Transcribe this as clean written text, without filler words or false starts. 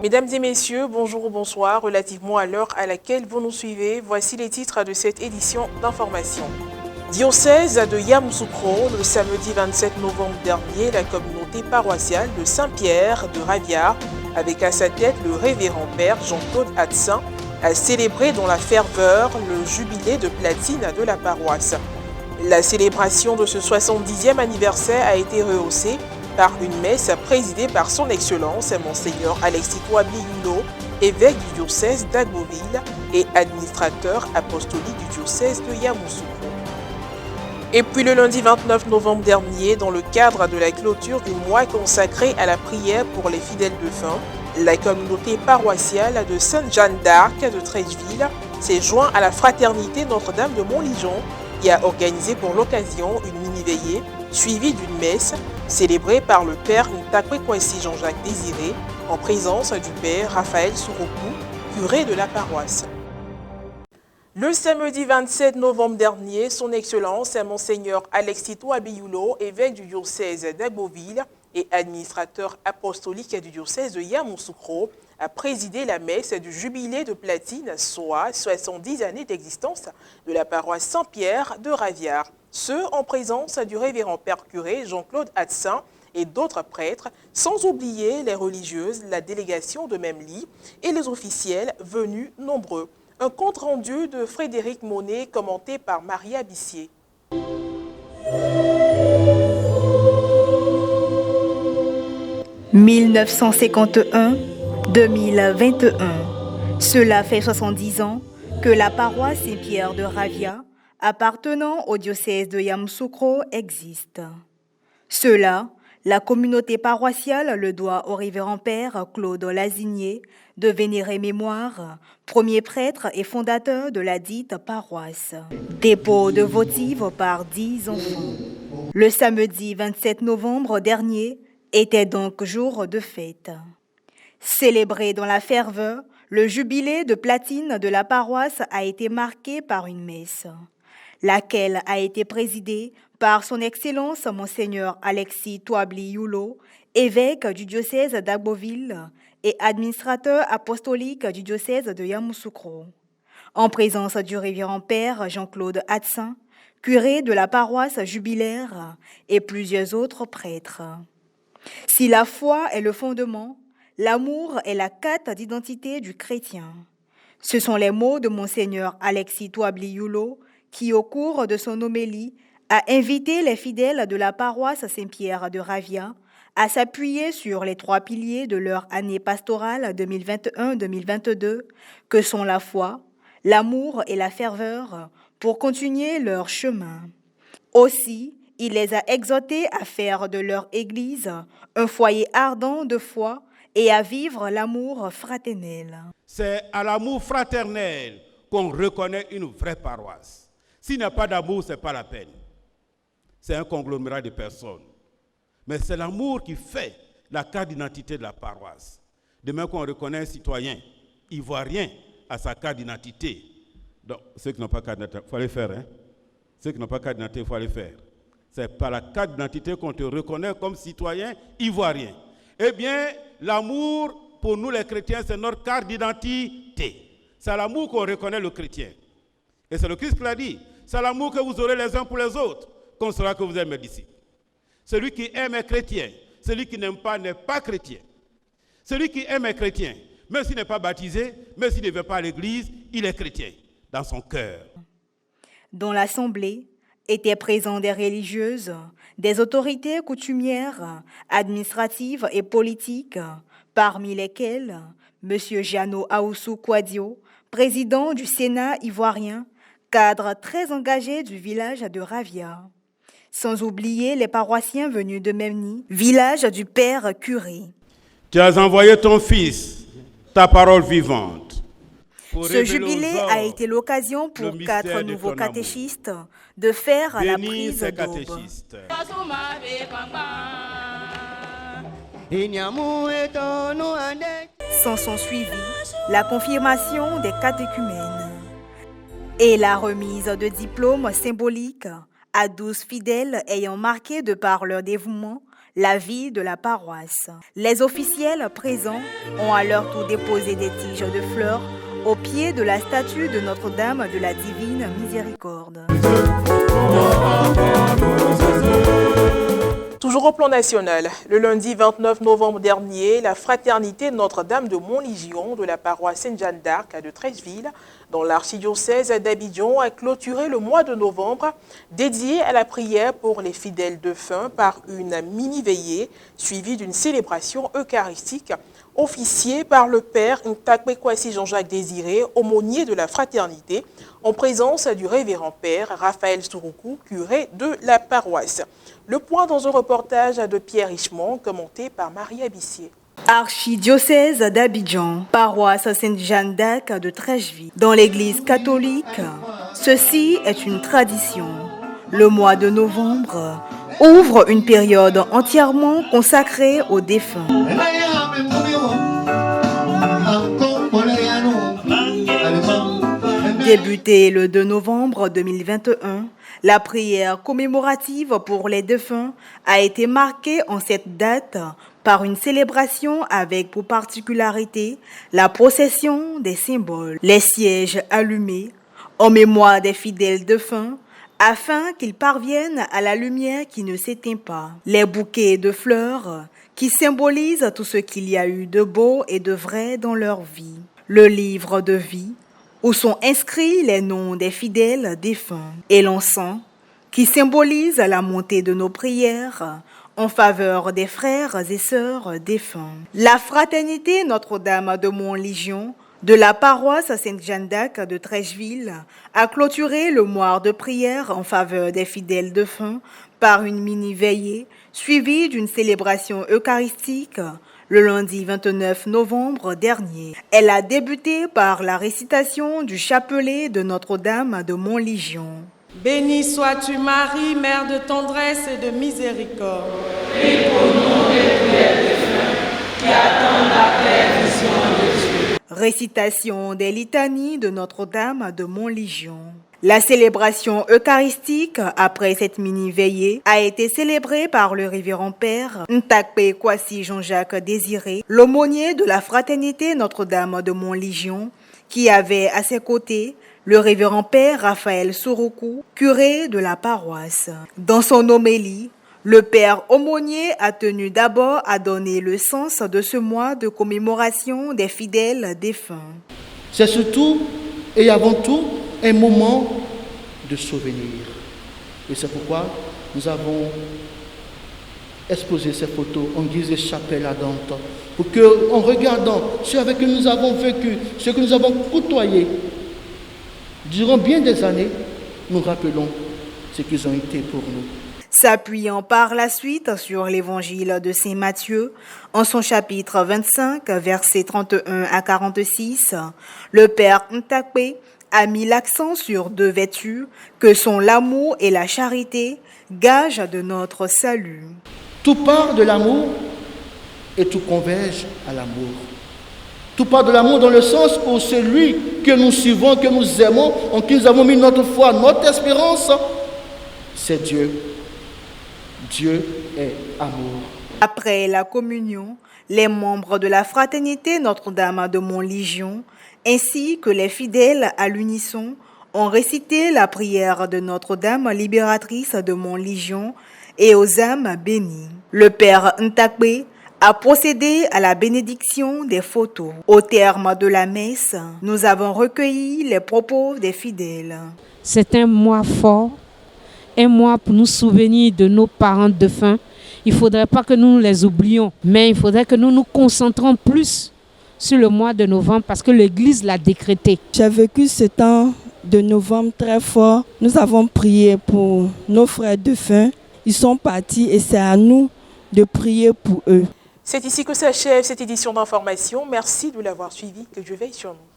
Mesdames et messieurs, bonjour ou bonsoir. Relativement à l'heure à laquelle vous nous suivez, voici les titres de cette édition d'information. Diocèse de Yamoussoukro, le samedi 27 novembre dernier, la communauté paroissiale de Saint-Pierre de Raviat, avec à sa tête le révérend père Jean-Claude Hadsin, a célébré dans la ferveur le jubilé de platine de la paroisse. La célébration de ce 70e anniversaire a été rehaussée par une messe présidée par son Excellence Monseigneur Alexis Touabli-Yulo, évêque du diocèse d'Agboville et administrateur apostolique du diocèse de Yamoussoukro. Et puis le lundi 29 novembre dernier, dans le cadre de la clôture du mois consacré à la prière pour les fidèles de fin, la communauté paroissiale de Sainte-Jeanne d'Arc de Treichville s'est joint à la fraternité Notre-Dame de Montligeon qui a organisé pour l'occasion une mini-veillée suivie d'une messe célébrée par le père Ntakwe-Kwesi Jean-Jacques Désiré en présence du père Raphaël Souroukou, curé de la paroisse. Le samedi 27 novembre dernier, son Excellence Monseigneur Alexis Touabli-Yulo, évêque du diocèse d'Agboville et administrateur apostolique du diocèse de Yamoussoukro, a présidé la messe du jubilé de platine, soit 70 années d'existence de la paroisse Saint-Pierre de Raviat. Ce en présence du révérend père curé Jean-Claude Hadsin et d'autres prêtres, sans oublier les religieuses, la délégation de Memli et les officiels venus nombreux. Un compte-rendu de Frédéric Monet commenté par Maria Bissier. « 1951-2021. Cela fait 70 ans que la paroisse Saint-Pierre de Raviat, appartenant au diocèse de Yamoussoukro, existe. Cela, la communauté paroissiale le doit au révérend père Claude Lazinier, de vénérée mémoire, premier prêtre et fondateur de la dite paroisse. Dépôt de votive par 10 enfants. Le samedi 27 novembre dernier était donc jour de fête. Célébré dans la ferveur, le jubilé de platine de la paroisse a été marqué par une messe, laquelle a été présidée par son Excellence Monseigneur Alexis Touabli-Yulo, évêque du diocèse d'Agboville et administrateur apostolique du diocèse de Yamoussoukro, en présence du révérend père Jean-Claude Hadsin, curé de la paroisse jubilaire et plusieurs autres prêtres. Si la foi est le fondement, l'amour est la carte d'identité du chrétien. Ce sont les mots de Monseigneur Alexis Touabli-Yulo qui, au cours de son homélie, a invité les fidèles de la paroisse Saint-Pierre de Raviat à s'appuyer sur les 3 piliers de leur année pastorale 2021-2022, que sont la foi, l'amour et la ferveur, pour continuer leur chemin. Aussi, il les a exhortés à faire de leur Église un foyer ardent de foi et à vivre l'amour fraternel. C'est à l'amour fraternel qu'on reconnaît une vraie paroisse. S'il n'y a pas d'amour, ce n'est pas la peine. C'est un conglomérat de personnes. Mais c'est l'amour qui fait la carte d'identité de la paroisse. De même qu'on reconnaît un citoyen ivoirien à sa carte d'identité. Donc, ceux qui n'ont pas carte d'identité, il faut aller faire. Ceux qui n'ont pas carte d'identité, il faut aller faire. C'est par la carte d'identité qu'on te reconnaît comme citoyen ivoirien. Eh bien, l'amour, pour nous les chrétiens, c'est notre carte d'identité. C'est à l'amour qu'on reconnaît le chrétien. Et c'est le Christ qui l'a dit. C'est à l'amour que vous aurez les uns pour les autres, qu'on saura que vous êtes mes disciples. Celui qui aime est chrétien. Celui qui n'aime pas n'est pas chrétien. Celui qui aime est chrétien. Même s'il n'est pas baptisé, même s'il ne vient pas à l'église, il est chrétien dans son cœur. Dans l'assemblée étaient présents des religieuses, des autorités coutumières, administratives et politiques, parmi lesquelles M. Jeannot Aoussou Kouadio, président du Sénat ivoirien, cadre très engagé du village de Raviat. Sans oublier les paroissiens venus de Memni, village du père curé. Tu as envoyé ton fils, ta parole vivante. Ce jubilé a été l'occasion pour 4 nouveaux catéchistes de faire la prise d'aube. S'en sont suivis la confirmation des catéchumènes et la remise de diplômes symboliques à 12 fidèles ayant marqué de par leur dévouement la vie de la paroisse. Les officiels présents ont à leur tour déposé des tiges de fleurs au pied de la statue de Notre-Dame de la Divine Miséricorde. Toujours au plan national, le lundi 29 novembre dernier, la fraternité Notre-Dame de Montlégion de la paroisse Sainte-Jeanne d'Arc de Treichville, dans l'archidiocèse d'Abidjan, a clôturé le mois de novembre dédié à la prière pour les fidèles défunts par une mini-veillée suivie d'une célébration eucharistique officiée par le père Ntakwe-Kwasi Jean-Jacques Désiré, aumônier de la fraternité, en présence du révérend père Raphaël Souroukou, curé de la paroisse. Le point dans un reportage de Pierre Richemont, commenté par Marie Abissier. Archidiocèse d'Abidjan, paroisse Sainte-Jeanne d'Arc de Treichville. Dans l'église catholique, ceci est une tradition. Le mois de novembre ouvre une période entièrement consacrée aux défunts. Débutée le 2 novembre 2021, la prière commémorative pour les défunts a été marquée en cette date par une célébration avec pour particularité la procession des symboles, les sièges allumés en mémoire des fidèles défunts afin qu'ils parviennent à la lumière qui ne s'éteint pas, les bouquets de fleurs qui symbolisent tout ce qu'il y a eu de beau et de vrai dans leur vie, le livre de vie où sont inscrits les noms des fidèles défunts et l'encens qui symbolise la montée de nos prières en faveur des frères et sœurs défunts. La fraternité Notre-Dame de Montlégion de la paroisse Sainte-Jeanne d'Arc de Treichville a clôturé le mois de prière en faveur des fidèles défunts par une mini-veillée suivie d'une célébration eucharistique le lundi 29 novembre dernier. Elle a débuté par la récitation du chapelet de Notre-Dame de Montlégion. Bénie sois-tu Marie, mère de tendresse et de miséricorde. Prie pour nous les prières des saints qui attendent la permission de Dieu. Récitation des litanies de Notre-Dame de Montlégion. La célébration eucharistique après cette mini-veillée a été célébrée par le révérend père Ntakwe-Kwasi Jean-Jacques Désiré, l'aumônier de la fraternité Notre-Dame de Montlégion, qui avait à ses côtés le révérend père Raphaël Souroukou, curé de la paroisse. Dans son homélie, le père aumônier a tenu d'abord à donner le sens de ce mois de commémoration des fidèles défunts. C'est surtout et avant tout un moment de souvenir. Et c'est pourquoi nous avons exposé ces photos en guise de chapelle ardente, pour que, en regardant ce avec que nous avons vécu, ce que nous avons côtoyé, durant bien des années, nous rappelons ce qu'ils ont été pour nous. S'appuyant par la suite sur l'évangile de Saint Matthieu, en son chapitre 25, versets 31 à 46, le père Ntakwe a mis l'accent sur deux vertus que sont l'amour et la charité, gage de notre salut. Tout part de l'amour et tout converge à l'amour. Tout part de l'amour dans le sens où celui que nous suivons, que nous aimons, en qui nous avons mis notre foi, notre espérance, c'est Dieu. Dieu est amour. Après la communion, les membres de la fraternité Notre-Dame de Montlégion ainsi que les fidèles à l'unisson ont récité la prière de Notre-Dame libératrice de Montlégion et aux âmes bénies. Le père Ntakwe a procédé à la bénédiction des photos. Au terme de la messe, nous avons recueilli les propos des fidèles. C'est un mois fort, un mois pour nous souvenir de nos parents défunts. Il ne faudrait pas que nous les oublions, mais il faudrait que nous nous concentrons plus sur le mois de novembre parce que l'Église l'a décrété. J'ai vécu ce temps de novembre très fort. Nous avons prié pour nos frères défunts. Ils sont partis et c'est à nous de prier pour eux. C'est ici que s'achève cette édition d'information. Merci de l'avoir suivi. Que Dieu veille sur nous.